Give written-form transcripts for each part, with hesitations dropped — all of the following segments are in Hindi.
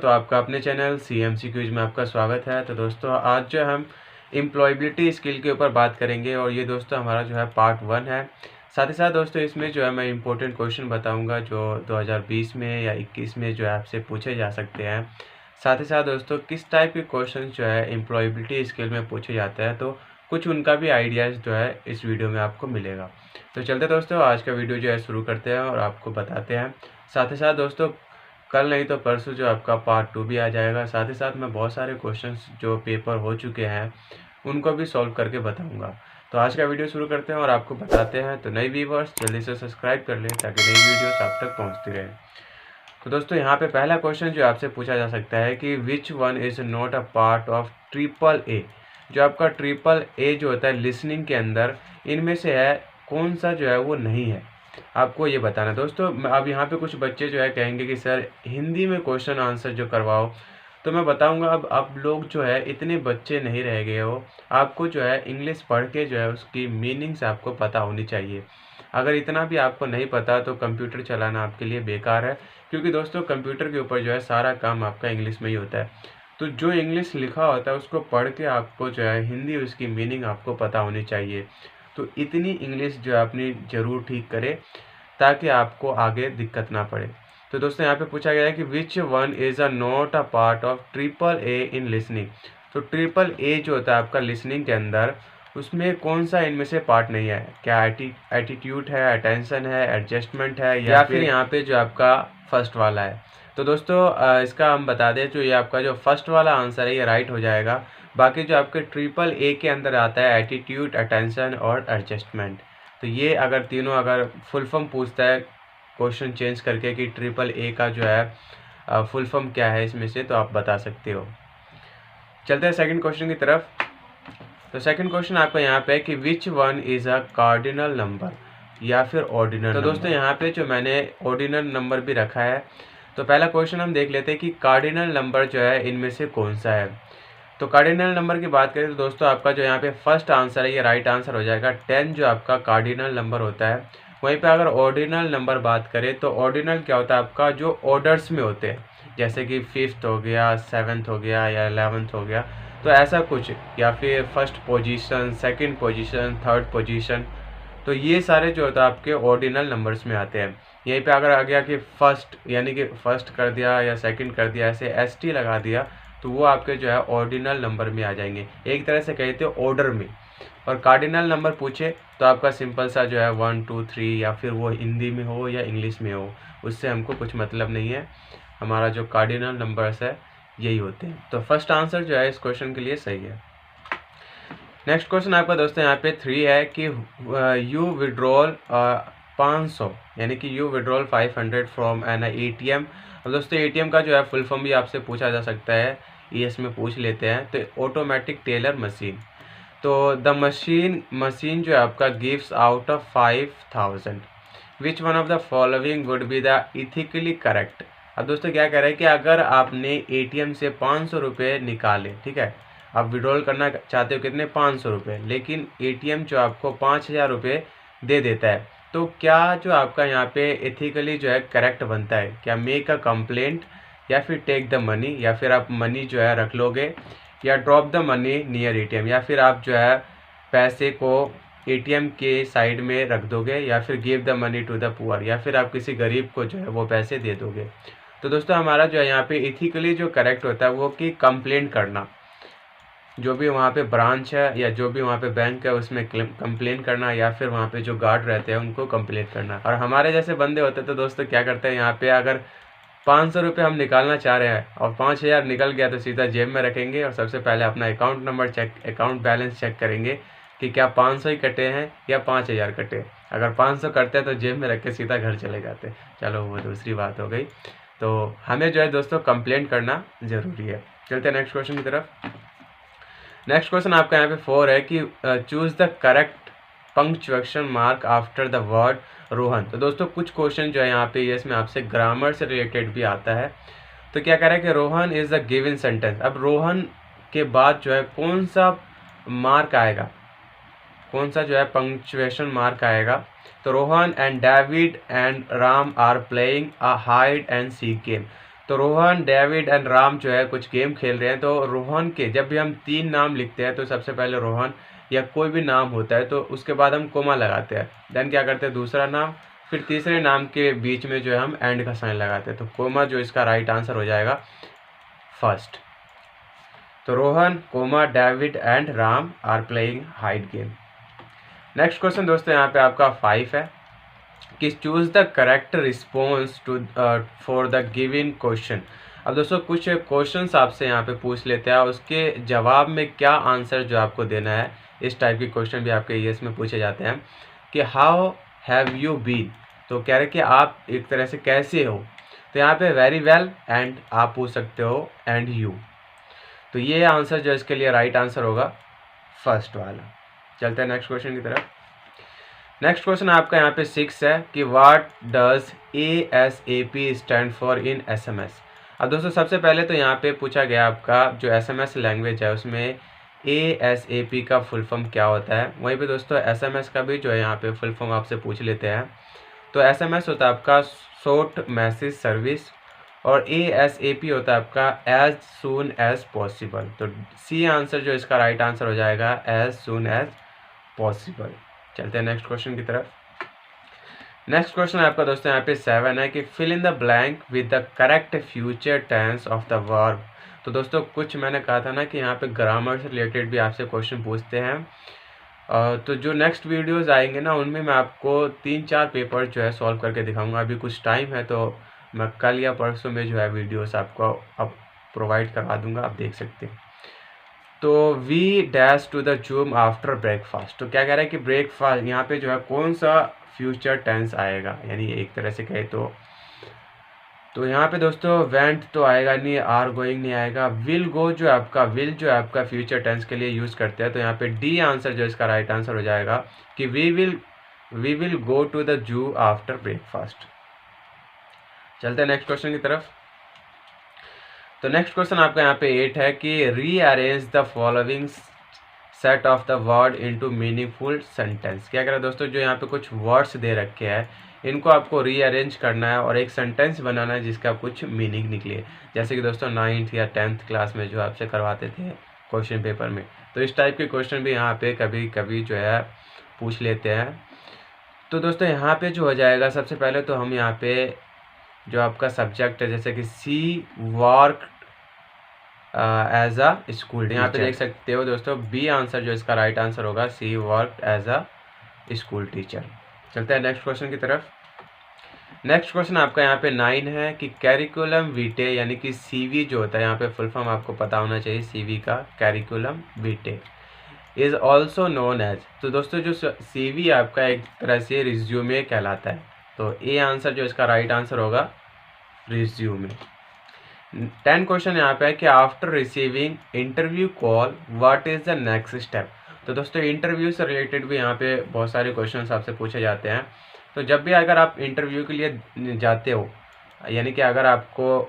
दोस्तों, आपका अपने चैनल CMC क्विज में आपका स्वागत है। तो दोस्तों, आज जो हम एम्प्लॉयबिलिटी स्किल के ऊपर बात करेंगे और ये दोस्तों हमारा जो है पार्ट 1 है। साथ ही साथ दोस्तों इसमें जो है मैं इम्पोर्टेंट क्वेश्चन बताऊंगा जो 2020 में या 21 में जो है आपसे पूछे जा सकते हैं। साथ ही साथ दोस्तों किस टाइप के क्वेश्चन जो है एम्प्लॉयबिलिटी स्किल में पूछे जाते हैं, तो कुछ उनका भी आइडियाज़ जो है इस वीडियो में आपको मिलेगा। तो चलते दोस्तों, आज का वीडियो जो है शुरू करते हैं और आपको बताते हैं। साथ ही साथ दोस्तों कल नहीं तो परसों जो आपका पार्ट 2 भी आ जाएगा। साथ ही साथ मैं बहुत सारे क्वेश्चंस जो पेपर हो चुके हैं उनको भी सॉल्व करके बताऊंगा। तो आज का वीडियो शुरू करते हैं और आपको बताते हैं। तो नए व्यूअर्स जल्दी से सब्सक्राइब कर लें ताकि नई वीडियोस आप तक पहुंचती रहे। तो दोस्तों यहाँ पे पहला क्वेश्चन जो आपसे पूछा जा सकता है कि which one is not a part of triple A. जो आपका ट्रिपल ए जो होता है लिसनिंग के अंदर, इनमें से है कौन सा जो है वो नहीं है, आपको ये बताना है। दोस्तों अब यहाँ पे कुछ बच्चे जो है कहेंगे कि सर हिंदी में क्वेश्चन आंसर जो करवाओ, तो मैं बताऊंगा अब आप लोग जो है इतने बच्चे नहीं रह गए हो। आपको जो है इंग्लिश पढ़ के जो है उसकी मीनिंग्स आपको पता होनी चाहिए। अगर इतना भी आपको नहीं पता तो कंप्यूटर चलाना आपके लिए बेकार है, क्योंकि दोस्तों कंप्यूटर के ऊपर जो है सारा काम आपका इंग्लिश में ही होता है। तो जो इंग्लिश लिखा होता है उसको पढ़ के आपको जो है हिंदी उसकी मीनिंग आपको पता होनी चाहिए। तो इतनी इंग्लिश जो है अपनी ज़रूर ठीक करें ताकि आपको आगे दिक्कत ना पड़े। तो दोस्तों यहाँ पे पूछा गया है कि which one is a not a part of triple A in listening. तो ट्रिपल ए जो होता है आपका लिसनिंग के अंदर, उसमें कौन सा इनमें से पार्ट नहीं है? क्या एटीट्यूड है, अटेंशन है, एडजस्टमेंट है, या फिर यहाँ पे जो आपका फर्स्ट वाला है? तो दोस्तों इसका हम बता दें, जो ये आपका जो फर्स्ट वाला आंसर है ये राइट हो जाएगा। बाकी जो आपके ट्रिपल ए के अंदर आता है एटीट्यूड, अटेंशन और एडजस्टमेंट, तो ये अगर तीनों अगर फुल फॉर्म पूछता है क्वेश्चन चेंज करके कि ट्रिपल ए का जो है फुल फॉर्म क्या है इसमें से, तो आप बता सकते हो। चलते हैं सेकंड क्वेश्चन की तरफ। तो सेकंड क्वेश्चन आपका यहाँ पे है कि which one is a cardinal number या फिर ऑर्डिनल। तो दोस्तों यहाँ पे जो मैंने ऑर्डिनल नंबर भी रखा है। तो पहला क्वेश्चन हम देख लेते हैं कि कार्डिनल नंबर जो है इनमें से कौन सा है। तो कार्डिनल नंबर की बात करें तो दोस्तों आपका जो यहाँ पे फर्स्ट आंसर है ये राइट आंसर हो जाएगा। 10 जो आपका कार्डिनल नंबर होता है। वहीं पे अगर ऑर्डिनल नंबर बात करें तो ऑर्डिनल क्या होता है आपका, जो ऑर्डर्स में होते हैं, जैसे कि 5th हो गया, 7th हो गया या 11th हो गया, तो ऐसा कुछ, या फिर first position, second position, third position, तो ये सारे जो होता है आपके ऑर्डिनल नंबर्स में आते हैं। यहीं पे अगर आ गया कि फर्स्ट, यानी कि फर्स्ट कर दिया या सेकंड कर दिया, ऐसे ST लगा दिया, तो वो आपके जो है ऑर्डिनल नंबर में आ जाएंगे। एक तरह से कहते हो ऑर्डर में। और कार्डिनल नंबर पूछे तो आपका सिंपल सा जो है 1 2 3, या फिर वो हिंदी में हो या इंग्लिश में हो, उससे हमको कुछ मतलब नहीं है। हमारा जो कार्डिनल नंबर्स है यही होते हैं। तो फर्स्ट आंसर जो है इस क्वेश्चन के लिए सही है। नेक्स्ट क्वेश्चन आपका दोस्तों यहाँ पे 3 है कि यू विड्रॉल 500, यानी कि you withdrawal 500 from an ATM। अब दोस्तों ATM का जो है फुल फॉर्म भी आपसे पूछा जा सकता है, ES में पूछ लेते हैं। तो ऑटोमेटिक टेलर मशीन। तो द मशीन जो है आपका gives out of 5000, which one of the following would be the ethically correct. अब दोस्तों क्या कह रहे हैं कि अगर आपने ATM से 500 रुपये निकाले, ठीक है, आप विड्रॉल करना चाहते हो कितने, 500 रुपये, लेकिन ATM जो आपको 5000 रुपये दे देता है, तो क्या जो आपका यहाँ पे एथिकली जो है करेक्ट बनता है? क्या मेक अ कंप्लेंट, या फिर टेक द मनी, या फिर आप मनी जो है रख लोगे, या drop the money near ATM, या फिर आप जो है पैसे को ATM के साइड में रख दोगे, या फिर give the money to the poor, या फिर आप किसी गरीब को जो है वो पैसे दे दोगे। तो दोस्तों हमारा जो है यहाँ पे एथिकली जो करेक्ट होता है वो कि कंप्लेंट करना, जो भी वहाँ पे ब्रांच है या जो भी वहाँ पे बैंक है उसमें कंप्लेन करना, या फिर वहाँ पे जो गार्ड रहते हैं उनको कंप्लेन करना। और हमारे जैसे बंदे होते हैं तो दोस्तों क्या करते हैं, यहाँ पे अगर 500 रुपये हम निकालना चाह रहे हैं और 5000 निकल गया, तो सीधा जेब में रखेंगे और सबसे पहले अपना account number account balance check करेंगे कि क्या 500 ही कटे हैं या 5000 कटे। अगर 500 कटते हैं तो जेब में रख के सीधा घर चले जाते हैं। चलो वो दूसरी बात हो गई। तो हमें जो है दोस्तों कंप्लेंट करना ज़रूरी है। चलते हैं नेक्स्ट क्वेश्चन की तरफ। नेक्स्ट क्वेश्चन आपका यहाँ पे 4 है कि choose the correct punctuation mark after the word Rohan. तो दोस्तों कुछ क्वेश्चन जो है यहाँ पे ये इसमें आपसे ग्रामर से रिलेटेड भी आता है। तो क्या कह रहा है कि Rohan is the given sentence. अब रोहन के बाद जो है कौन सा मार्क आएगा, कौन सा जो है पंक्चुएशन मार्क आएगा? तो Rohan and David and Ram are playing a hide and seek game. तो रोहन, डेविड एंड राम जो है कुछ गेम खेल रहे हैं। तो रोहन के जब भी हम 3 नाम लिखते हैं तो सबसे पहले रोहन या कोई भी नाम होता है तो उसके बाद हम कोमा लगाते हैं। देन क्या करते हैं, दूसरा नाम, फिर तीसरे नाम के बीच में जो है हम एंड का साइन लगाते हैं। तो कोमा जो इसका राइट आंसर हो जाएगा फर्स्ट। तो Rohan, comma, David and Ram are playing hide game. Next question दोस्तों यहाँ पे आपका 5 है कि choose the correct response to for the given question. अब दोस्तों कुछ क्वेश्चंस आपसे यहाँ पे पूछ लेते हैं, उसके जवाब में क्या आंसर जो आपको देना है। इस टाइप के क्वेश्चन भी आपके ईएस में पूछे जाते हैं कि हाउ हैव यू बीन, तो कह रहे कि आप एक तरह से कैसे हो। तो यहाँ पे वेरी वेल एंड आप पूछ सकते हो एंड यू। तो ये आंसर जो इसके लिए राइट आंसर होगा फर्स्ट वाला। चलते हैं नेक्स्ट क्वेश्चन की तरफ। नेक्स्ट क्वेश्चन आपका यहाँ पे 6 है कि what does ASAP stand for in SMS। अब दोस्तों सबसे पहले तो यहाँ पे पूछा गया आपका जो SMS लैंग्वेज है उसमें ASAP का फुल फॉर्म क्या होता है। वहीं पे दोस्तों SMS का भी जो है यहाँ पे फुल फॉर्म आपसे पूछ लेते हैं। तो SMS होता है आपका शॉर्ट मैसेज सर्विस और ASAP होता है आपका एज सून एज पॉसिबल। तो सी आंसर जो इसका राइट आंसर हो जाएगा एज सून एज पॉसिबल। चलते हैं नेक्स्ट क्वेश्चन की तरफ। नेक्स्ट क्वेश्चन आपका दोस्तों यहाँ पे 7 है कि fill in the blank with the correct future tense of the verb. तो दोस्तों कुछ मैंने कहा था ना कि यहाँ पे ग्रामर से रिलेटेड भी आपसे क्वेश्चन पूछते हैं। तो जो नेक्स्ट वीडियोस आएंगे ना उनमें मैं आपको 3-4 पेपर जो है सॉल्व करके दिखाऊंगा। अभी कुछ टाइम है तो मैं कल या परसों में जो है वीडियोस आपको अब प्रोवाइड करवा दूंगा, आप देख सकते हैं। तो we dash to the zoo after breakfast. तो क्या कह रहा है कि ब्रेकफास्ट यहाँ पे जो है कौन सा फ्यूचर टेंस आएगा, यानी एक तरह से कहे तो यहाँ पे दोस्तों वेंट तो आएगा नहीं, आर गोइंग नहीं आएगा। विल गो जो है आपका, विल जो है आपका फ्यूचर टेंस के लिए यूज़ करते हैं। तो यहाँ पे डी आंसर जो इसका राइट आंसर हो जाएगा कि we will go to the zoo after breakfast. चलते हैं नेक्स्ट क्वेश्चन की तरफ। तो नेक्स्ट क्वेश्चन आपका यहाँ पे 8 है कि rearrange the following set of the word into meaningful sentence. क्या कह रहा है दोस्तों, जो यहाँ पे कुछ वर्ड्स दे रखे हैं इनको आपको रीअरेंज करना है और एक सेंटेंस बनाना है जिसका कुछ मीनिंग निकले। जैसे कि दोस्तों 9th या 10th क्लास में जो आपसे करवाते थे क्वेश्चन पेपर में, तो इस टाइप के क्वेश्चन भी यहाँ पे कभी कभी जो है पूछ लेते हैं। तो दोस्तों यहाँ पे जो हो जाएगा, सबसे पहले तो हम यहाँ पे जो आपका सब्जेक्ट है जैसे कि सी वर्क एज अ स्कूल, यहाँ पे देख सकते हो दोस्तों बी आंसर जो इसका राइट आंसर होगा C work as a school teacher. चलते हैं नेक्स्ट क्वेश्चन की तरफ। नेक्स्ट क्वेश्चन आपका यहाँ पे 9 है कि कैरिकुलम वीटे यानी कि CV जो होता है, यहाँ पे फुल फॉर्म आपको पता होना चाहिए CV का, curriculum vitae is also known as. तो दोस्तों जो CV आपका एक तरह से रिज्यूमे कहलाता है। तो ए आंसर जो इसका राइट आंसर होगा रिज्यूमे। 10 क्वेश्चन यहाँ पे है कि after receiving interview call what is the next step. तो दोस्तों इंटरव्यू से रिलेटेड भी यहाँ पे बहुत सारे क्वेश्चंस आपसे पूछे जाते हैं। तो जब भी अगर आप इंटरव्यू के लिए जाते हो, यानी कि अगर आपको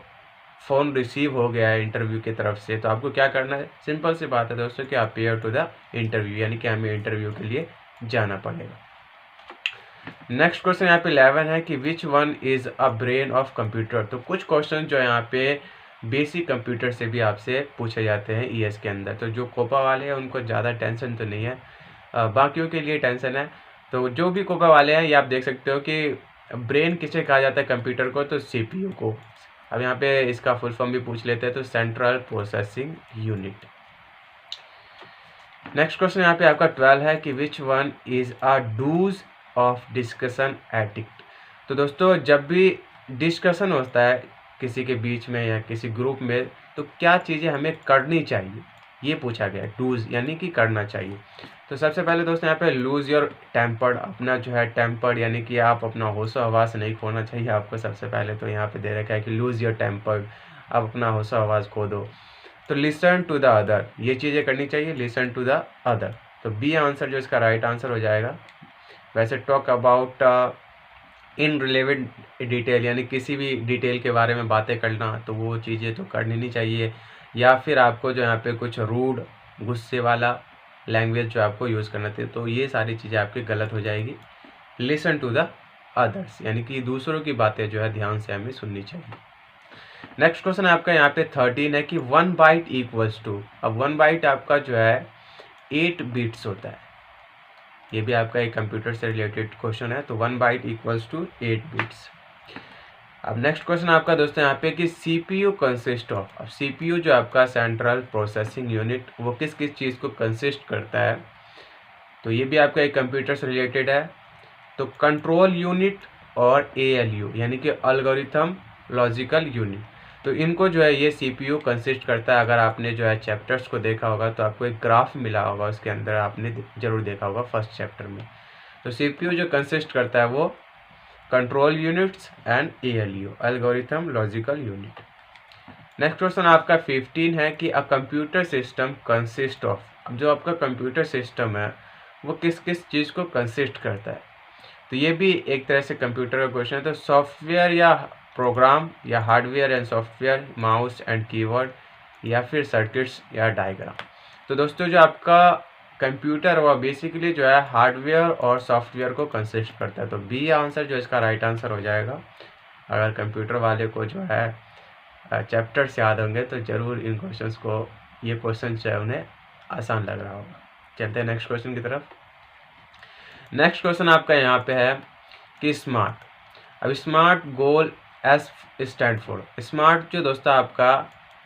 फ़ोन रिसीव हो गया है इंटरव्यू की तरफ से, तो आपको क्या करना है, सिंपल सी बात है दोस्तों कि अपियर टू द इंटरव्यू, यानी कि हमें इंटरव्यू के लिए जाना पड़ेगा। नेक्स्ट क्वेश्चन यहाँ पे 11 है कि which one is a brain of computer. तो कुछ क्वेश्चन जो यहाँ पे बेसिक कंप्यूटर से भी आपसे पूछे जाते हैं ईएस के अंदर। तो जो कोपा वाले हैं उनको ज़्यादा टेंशन तो नहीं है, बाकियों के लिए टेंशन है। तो जो भी कोपा वाले हैं ये आप देख सकते हो कि ब्रेन किसे कहा जाता है कंप्यूटर को, तो CPU को। अब यहाँ पे इसका फुल फॉर्म भी पूछ लेते हैं, तो central processing unit. Next question यहाँ पे आपका 12 है कि which one is a do's of discussion etiquette. तो दोस्तों जब भी डिस्कशन होता है किसी के बीच में या किसी ग्रुप में, तो क्या चीज़ें हमें करनी चाहिए ये पूछा गया। डूज यानी कि करना चाहिए। तो सबसे पहले दोस्तों यहाँ पे लूज़ योर टेम्पर्ड, अपना जो है टेम्पर्ड यानी कि आप अपना होशो हवास नहीं खोना चाहिए आपको। सबसे पहले तो यहाँ पे दे रखा है कि लूज़ योर टेम्पर्ड, आप अपना होशो हवास खो दो। तो लिसन टू द अदर, ये चीज़ें करनी चाहिए, लिसन टू द अदर। तो बी आंसर जो इसका राइट आंसर हो जाएगा। वैसे talk about in relevant detail, यानी किसी भी डिटेल के बारे में बातें करना, तो वो चीज़ें तो करनी नहीं चाहिए। या फिर आपको जो यहाँ पे कुछ रूड गुस्से वाला लैंग्वेज जो आपको यूज़ करना चाहिए, तो ये सारी चीज़ें आपकी गलत हो जाएगी। लिसन टू द अदर्स यानी कि दूसरों की बातें जो है ध्यान से हमें सुननी चाहिए। नेक्स्ट क्वेश्चन आपका यहाँ पे 13 है कि 1 बाइट इक्वल्स टू, अब 1 बाइट आपका जो है 8 बिट्स होता है। ये भी आपका एक कंप्यूटर से रिलेटेड क्वेश्चन है। तो 1 बाइट इक्वल्स टू 8 बिट्स। अब नेक्स्ट क्वेश्चन आपका दोस्तों यहाँ पे कि सीपीयू कंसिस्ट ऑफ, अब सीपीयू जो आपका सेंट्रल प्रोसेसिंग यूनिट, वो किस किस चीज़ को कंसिस्ट करता है। तो ये भी आपका एक कंप्यूटर से रिलेटेड है। तो कंट्रोल यूनिट और एएलयू यानी कि एल्गोरिथम लॉजिकल यूनिट, तो इनको जो है ये सीपीयू कंसिस्ट करता है। अगर आपने जो है चैप्टर्स को देखा होगा तो आपको एक ग्राफ मिला होगा, उसके अंदर आपने जरूर देखा होगा फर्स्ट चैप्टर में। तो सीपीयू जो कंसिस्ट करता है वो control units and ALU algorithm logical unit. Next question आपका 15 है कि a computer system consist of, अब जो आपका कंप्यूटर सिस्टम है वो किस किस चीज़ को कंसिस्ट करता है। तो ये भी एक तरह से कंप्यूटर का क्वेश्चन है। तो सॉफ्टवेयर या प्रोग्राम या hardware and software, mouse and keyboard, या फिर सर्किट्स या डायग्राम। तो दोस्तों जो आपका कंप्यूटर वो बेसिकली जो है हार्डवेयर और सॉफ्टवेयर को कंसिस्ट करता है। तो बी आंसर जो इसका राइट आंसर हो जाएगा। अगर कंप्यूटर वाले को जो है चैप्टर्स याद होंगे तो ज़रूर इन क्वेश्चंस को, ये क्वेश्चन जो है उन्हें आसान लग रहा होगा। चलते हैं नेक्स्ट क्वेश्चन की तरफ। नेक्स्ट क्वेश्चन आपका यहाँ पे है कि स्मार्ट, अब smart goal S stand for, smart जो दोस्तों आपका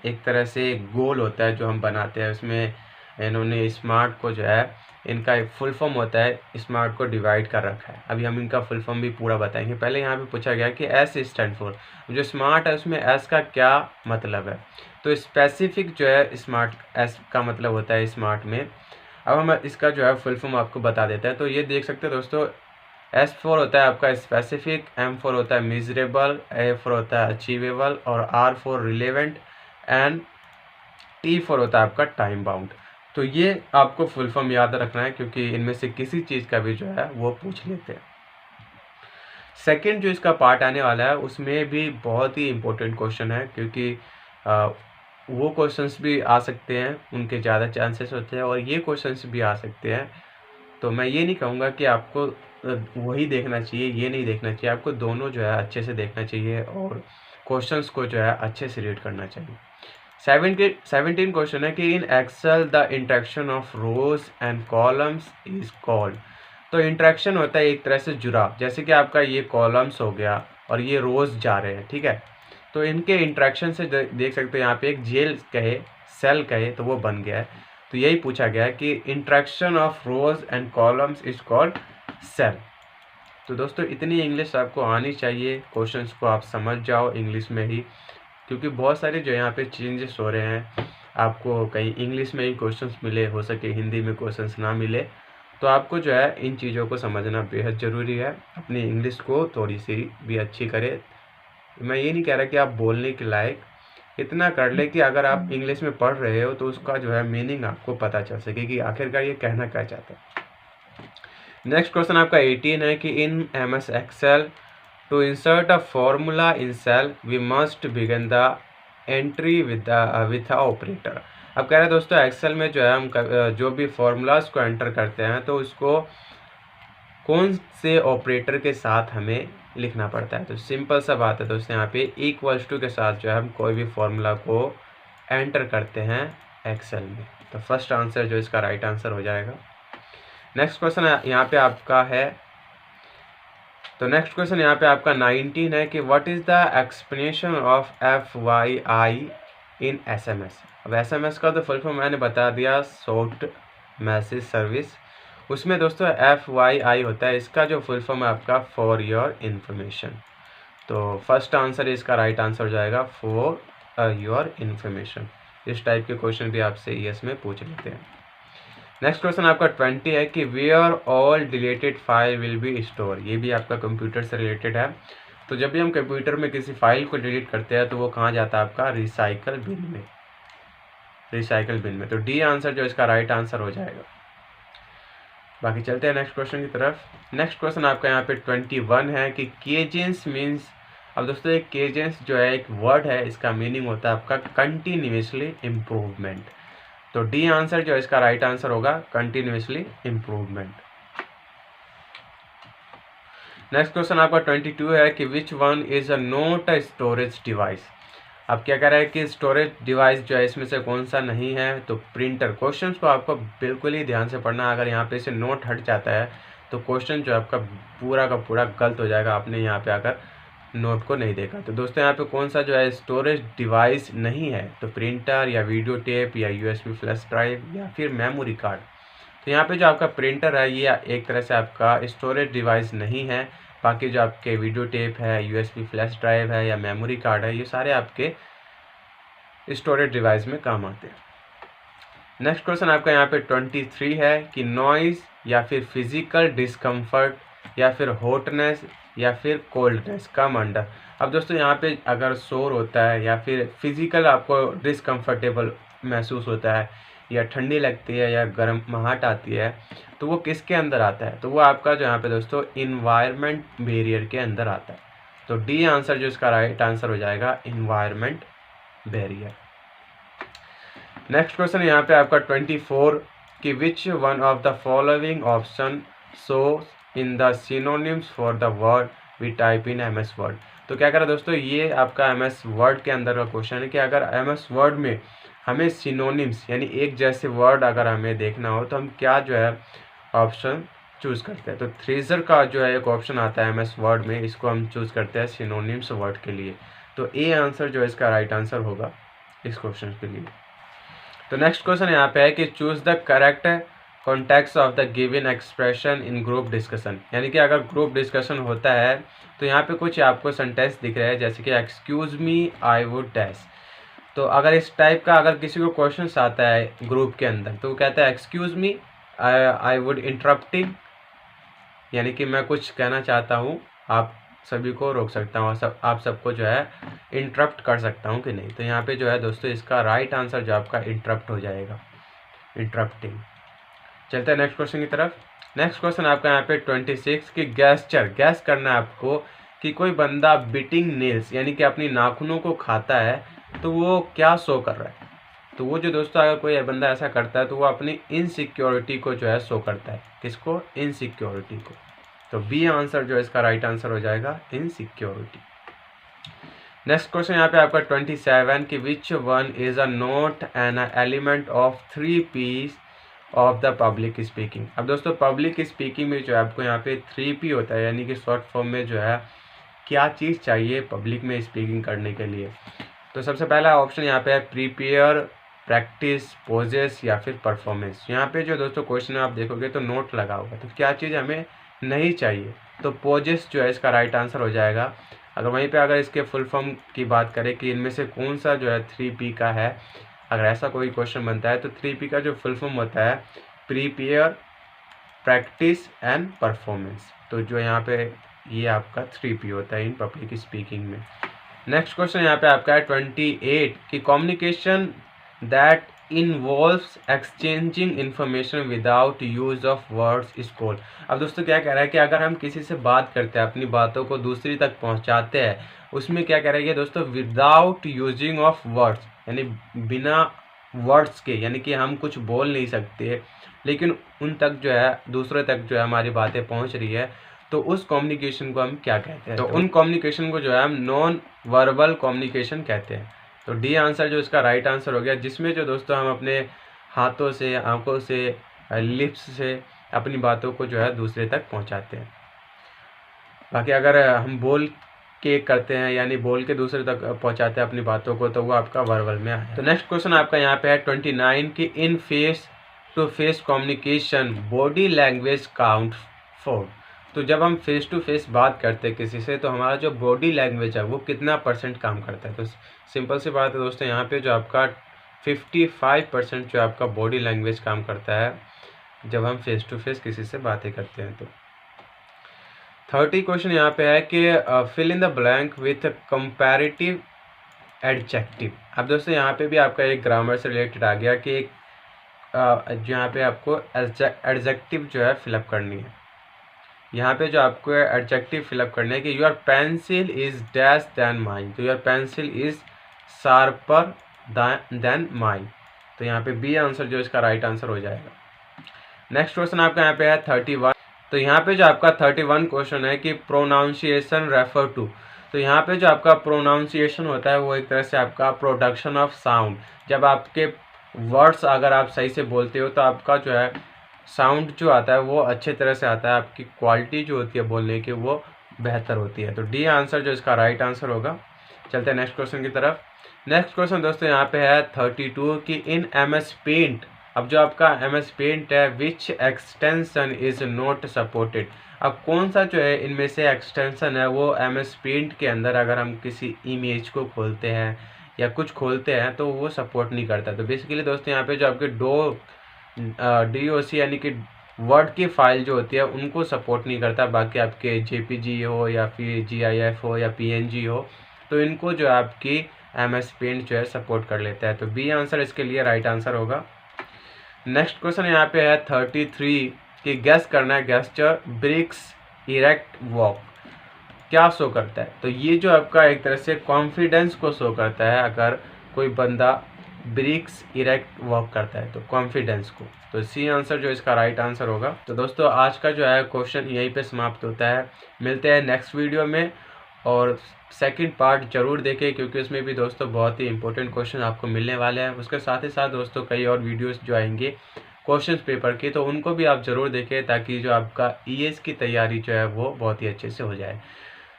एक तरह से गोल होता है जो हम बनाते हैं, उसमें इन्होंने स्मार्ट को जो है इनका एक फुल फॉर्म होता है, स्मार्ट को डिवाइड कर रखा है। अभी हम इनका फुल फॉर्म भी पूरा बताएंगे। पहले यहाँ पे पूछा गया कि एस स्टैंड फॉर, जो स्मार्ट है उसमें एस का क्या मतलब है। तो स्पेसिफिक जो है स्मार्ट, एस का मतलब होता है स्मार्ट में। अब हम इसका जो है फुल फॉर्म आपको बता देते हैं। तो ये देख सकते हैं दोस्तों, एस फॉर होता है आपका स्पेसिफिक, एम फॉर होता है मिजरेबल, ए फॉर होता है अचीवेबल, और R for relevant, and T for होता है आपका टाइम बाउंड। तो ये आपको फुल फॉर्म याद रखना है क्योंकि इनमें से किसी चीज़ का भी जो है वो पूछ लेते हैं। सेकंड जो इसका पार्ट आने वाला है उसमें भी बहुत ही इम्पोर्टेंट क्वेश्चन है, क्योंकि वो क्वेश्चंस भी आ सकते हैं, उनके ज़्यादा चांसेस होते हैं, और ये क्वेश्चंस भी आ सकते हैं। तो मैं ये नहीं कहूँगा कि आपको वही देखना चाहिए, ये नहीं देखना चाहिए, आपको दोनों जो है अच्छे से देखना चाहिए और क्वेश्चंस को जो है अच्छे से रीड करना चाहिए। 17 क्वेश्चन है कि in Excel the intersection of rows and columns is called. तो इंट्रैक्शन होता है एक तरह से जुड़ाव, जैसे कि आपका ये कॉलम्स हो गया और ये रोज जा रहे हैं, ठीक है। तो इनके इंट्रैक्शन से देख सकते हो यहाँ पे एक जेल कहे, सेल कहे, तो वो बन गया है। तो यही पूछा गया है कि intersection of rows and columns is called cell. तो दोस्तों इतनी इंग्लिश आपको आनी चाहिए, क्वेश्चंस को आप समझ जाओ इंग्लिश में ही, क्योंकि बहुत सारे जो यहाँ पे चेंजेस हो रहे हैं। आपको कहीं इंग्लिश में ही क्वेश्चंस मिले, हो सके हिंदी में क्वेश्चंस ना मिले, तो आपको जो है इन चीज़ों को समझना बेहद ज़रूरी है। अपनी इंग्लिश को थोड़ी सी भी अच्छी करें। मैं ये नहीं कह रहा कि आप बोलने के लायक, इतना कर ले कि अगर आप इंग्लिश में पढ़ रहे हो तो उसका जो है मीनिंग आपको पता चल सके कि आखिरकार ये कहना क्या चाहता है। नेक्स्ट क्वेश्चन आपका 18 है कि in MS Excel to insert a formula in cell we must begin the entry with operator. अब कह रहे हैं दोस्तों एक्सेल में जो है हम जो भी फॉर्मूलाज को एंटर करते हैं तो उसको कौन से ऑपरेटर के साथ हमें लिखना पड़ता है। तो सिंपल सा बात है दोस्तों, यहाँ पे इक्वल्स टू के साथ जो है हम कोई भी फॉर्मूला को एंटर करते हैं एक्सेल में। तो फर्स्ट आंसर जो इसका राइट आंसर हो जाएगा। नेक्स्ट क्वेश्चन यहाँ पे आपका है, तो नेक्स्ट क्वेश्चन यहाँ पे आपका 19 है कि what is the explanation of FYI in SMS। अब SMS का तो फुल फॉर्म मैंने बता दिया, शॉर्ट मैसेज सर्विस। उसमें दोस्तों FYI होता है, इसका जो फुल फॉर्म है आपका फॉर योर इन्फॉर्मेशन। तो फर्स्ट आंसर इसका राइट आंसर हो जाएगा फॉर योर इन्फॉर्मेशन। इस टाइप के क्वेश्चन भी आपसे ES में पूछ लेते हैं। नेक्स्ट क्वेश्चन आपका 20 है कि where all deleted file will be store. ये भी आपका कंप्यूटर से रिलेटेड है। तो जब भी हम कंप्यूटर में किसी फाइल को डिलीट करते हैं तो वो कहाँ जाता है आपका रिसाइकल बिन में, रिसाइकल बिन में। तो डी आंसर जो इसका राइट आंसर हो जाएगा। बाकी चलते हैं नेक्स्ट क्वेश्चन की तरफ। नेक्स्ट क्वेश्चन आपका यहाँ पे 21 है कि केजेंस मीन्स। अब दोस्तों एक केजेंस जो है एक वर्ड है, इसका मीनिंग होता है आपका कंटिन्यूसली इम्प्रूवमेंट। तो डी आंसर जो इसका राइट आंसर होगा कंटिन्यूसली इम्प्रूवमेंट। नेक्स्ट क्वेश्चन आपका 22 है कि which one is a note a storage device. अब क्या कह रहा है कि स्टोरेज डिवाइस जो है इसमें से कौन सा नहीं है, तो प्रिंटर। क्वेश्चंस को आपको बिल्कुल ही ध्यान से पढ़ना। अगर यहाँ पे से नोट हट जाता है तो क्वेश्चन जो है आपका पूरा का पूरा गलत हो जाएगा, आपने यहाँ पे आकर नोट को नहीं देखा। तो दोस्तों यहाँ पे कौन सा जो है स्टोरेज डिवाइस नहीं है, तो प्रिंटर या वीडियो टेप या यूएसबी फ्लैश ड्राइव या फिर मेमोरी कार्ड। तो यहाँ पे जो आपका प्रिंटर है ये एक तरह से आपका स्टोरेज डिवाइस नहीं है। बाकी जो आपके वीडियो टेप है, यूएसबी फ्लैश ड्राइव है या मेमोरी कार्ड है, ये सारे आपके स्टोरेज डिवाइस में काम आते हैं। नेक्स्ट क्वेश्चन आपका यहाँ पे 23 है कि नॉइज़ या फिर फिजिकल डिस्कम्फर्ट या फिर हॉटनेस या फिर कोल्डनेस कम अंडर। अब दोस्तों यहाँ पे अगर शोर होता है या फिर फिजिकल आपको डिसकम्फर्टेबल महसूस होता है या ठंडी लगती है या गर्माहट आती है, तो वो किसके अंदर आता है, तो वो आपका जो यहाँ पे दोस्तों इन्वायरमेंट बैरियर के अंदर आता है। तो डी आंसर जो इसका राइट आंसर हो जाएगा इन्वायरमेंट बैरियर। नेक्स्ट क्वेश्चन यहाँ पे आपका 24 कि which one of the following option show in the synonyms for the word we type in MS word. तो क्या करें दोस्तों, ये आपका MS वर्ड के अंदर का क्वेश्चन है कि अगर MS वर्ड में हमें सिनोनिम्स यानी एक जैसे वर्ड अगर हमें देखना हो तो हम क्या जो है ऑप्शन चूज़ करते हैं। तो थ्रेजर का जो है एक ऑप्शन आता है MS वर्ड में, इसको हम चूज़ करते हैं सिनोनिम्स वर्ड के लिए। तो ए आंसर जो है इसका राइट आंसर होगा इस क्वेश्चन के लिए। तो नेक्स्ट क्वेश्चन यहाँ पे है कि choose the correct context of the given expression in group discussion. यानी कि अगर ग्रुप डिस्कशन होता है तो यहाँ पे कुछ आपको सेंटेंस दिख रहे हैं, जैसे कि excuse me I would dash. तो अगर इस टाइप का अगर किसी को क्वेश्चन आता है ग्रुप के अंदर तो वो कहता है excuse me I would interrupting, यानी कि मैं कुछ कहना चाहता हूँ, आप सभी को रोक सकता हूँ, आप सबको जो है इंटरप्ट कर सकता हूँ कि नहीं। तो यहाँ पे जो है दोस्तों इसका राइट आंसर जो आपका इंटरप्ट हो जाएगा, इंटरप्टिंग। चलते हैं नेक्स्ट क्वेश्चन की तरफ। नेक्स्ट क्वेश्चन आपका यहाँ पे 26 की गैस करना है आपको कि कोई बंदा बिटिंग नेल्स यानी कि अपनी नाखूनों को खाता है तो वो क्या शो कर रहा है। तो वो जो दोस्तों अगर कोई बंदा ऐसा करता है तो वो अपनी इनसिक्योरिटी को जो है शो करता है। किसको? इनसिक्योरिटी को। तो बी आंसर जो इसका राइट आंसर हो जाएगा इनसिक्योरिटी। नेक्स्ट क्वेश्चन यहाँ पे आपका 27 कि which one is a note and element of 3 P's of the public speaking. अब दोस्तों पब्लिक स्पीकिंग में जो है आपको यहाँ पे 3P होता है, यानी कि शॉर्ट फॉर्म में जो है क्या चीज़ चाहिए पब्लिक में स्पीकिंग करने के लिए। तो सबसे पहला ऑप्शन यहाँ पे है प्रिपेयर, प्रैक्टिस, पोजेस या फिर परफॉर्मेंस। यहाँ पे जो दोस्तों क्वेश्चन आप देखोगे तो नोट लगा होगा, तो क्या चीज़ हमें नहीं चाहिए, तो पोजेस जो है इसका राइट आंसर हो जाएगा। अगर वहीं पे अगर इसके फुल फॉर्म की बात करें कि इनमें से कौन सा जो है 3P का है, अगर ऐसा कोई क्वेश्चन बनता है तो 3P का जो फुल फॉर्म होता है प्रिपेयर, प्रैक्टिस एंड परफॉर्मेंस। तो जो यहाँ पे ये आपका 3P होता है इन पब्लिक स्पीकिंग में। नेक्स्ट क्वेश्चन यहाँ पे आपका है 28 कि communication that involves exchanging information without use of words is called. अब दोस्तों क्या कह रहा है कि अगर हम किसी से बात करते हैं, अपनी बातों को दूसरी तक पहुंचाते हैं, उसमें क्या कह रहा है दोस्तों विदाउट यूजिंग ऑफ वर्ड्स, यानी बिना वर्ड्स के, यानी कि हम कुछ बोल नहीं सकते लेकिन उन तक जो है दूसरे तक जो है हमारी बातें पहुंच रही है, तो उस कम्युनिकेशन को हम क्या कहते हैं। तो उन कम्युनिकेशन को जो है हम नॉन वर्बल कम्युनिकेशन कहते हैं। तो डी आंसर जो इसका राइट आंसर हो गया, जिसमें जो दोस्तों हम अपने हाथों से, आंखों से, लिप्स से अपनी बातों को जो है दूसरे तक पहुंचाते हैं। बाकी अगर हम बोल के करते हैं यानी बोल के दूसरे तक पहुंचाते हैं अपनी बातों को, तो वो आपका वर्बल में आया। तो नेक्स्ट क्वेश्चन आपका यहाँ पे है 29 कि in face to face communication body language count for. तो जब हम फेस टू फेस बात करते हैं किसी से तो हमारा जो बॉडी लैंग्वेज है वो कितना % काम करता है। तो सिंपल सी बात है दोस्तों, यहाँ पे जो आपका 55% जो आपका बॉडी लैंग्वेज काम करता है जब हम फेस टू फेस किसी से बातें करते हैं। तो 30 क्वेश्चन यहाँ पे है कि fill in the blank with comparative adjective. अब दोस्तों यहाँ पे भी आपका एक ग्रामर से रिलेटेड आ गया कि एक जहाँ पे आपको एडजेक्टिव जो है फिलअप करनी है। यहाँ पे जो आपको एडजेक्टिव फिलअप करना है कि your pencil is dash than mine. तो your pencil is sharper than mine. तो यहाँ पे बी आंसर जो इसका राइट आंसर हो जाएगा। नेक्स्ट क्वेश्चन आपका यहाँ पे है 31। तो यहाँ पे जो आपका 31 क्वेश्चन है कि प्रोनाउंसिएशन रेफर टू। तो यहाँ पे जो आपका प्रोनाउंसिएशन होता है वो एक तरह से आपका प्रोडक्शन ऑफ साउंड, जब आपके वर्ड्स अगर आप सही से बोलते हो तो आपका जो है साउंड जो आता है वो अच्छे तरह से आता है, आपकी क्वालिटी जो होती है बोलने की वो बेहतर होती है। तो डी आंसर जो इसका राइट आंसर होगा। चलते हैं नेक्स्ट क्वेश्चन की तरफ। नेक्स्ट क्वेश्चन दोस्तों यहाँ पे है 32 कि इन MS पेंट, अब जो आपका MS पेंट है विच एक्सटेंशन इज नॉट सपोर्टेड, अब कौन सा जो है इनमें से एक्सटेंशन है वो MS पेंट के अंदर अगर हम किसी इमेज को खोलते हैं या कुछ खोलते हैं तो वो सपोर्ट नहीं करता। तो बेसिकली दोस्तों यहाँ पे जो आपके DOC यानी कि वर्ड की फाइल जो होती है उनको सपोर्ट नहीं करता, बाकी आपके JPG हो या फिर GIF हो या PNG हो तो इनको जो है आपकी MS पेंट जो है सपोर्ट कर लेता है। तो बी आंसर इसके लिए राइट आंसर होगा। नेक्स्ट क्वेश्चन यहाँ पे है 33 कि गैस करना है गेस्चर ब्रिक्स इरेक्ट वॉक क्या शो करता है। तो ये जो आपका एक तरह से कॉन्फिडेंस को शो करता है, अगर कोई बंदा ब्रिक्स इरेक्ट वॉक करता है तो कॉन्फिडेंस को। तो सी आंसर जो इसका राइट आंसर होगा। तो दोस्तों आज का जो है क्वेश्चन यहीं पे समाप्त होता है। मिलते हैं नेक्स्ट वीडियो में और सेकंड पार्ट जरूर देखें क्योंकि उसमें भी दोस्तों बहुत ही इंपॉर्टेंट क्वेश्चन आपको मिलने वाले हैं। उसके साथ ही साथ दोस्तों कई और वीडियोस जो आएंगे क्वेश्चन पेपर की तो उनको भी आप ज़रूर देखें ताकि जो आपका ES की तैयारी जो है वो बहुत ही अच्छे से हो जाए।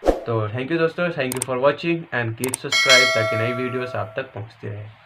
तो थैंक यू दोस्तों, thank you for watching and keep subscribe ताकि नई वीडियोस आप तक पहुंचती रहे।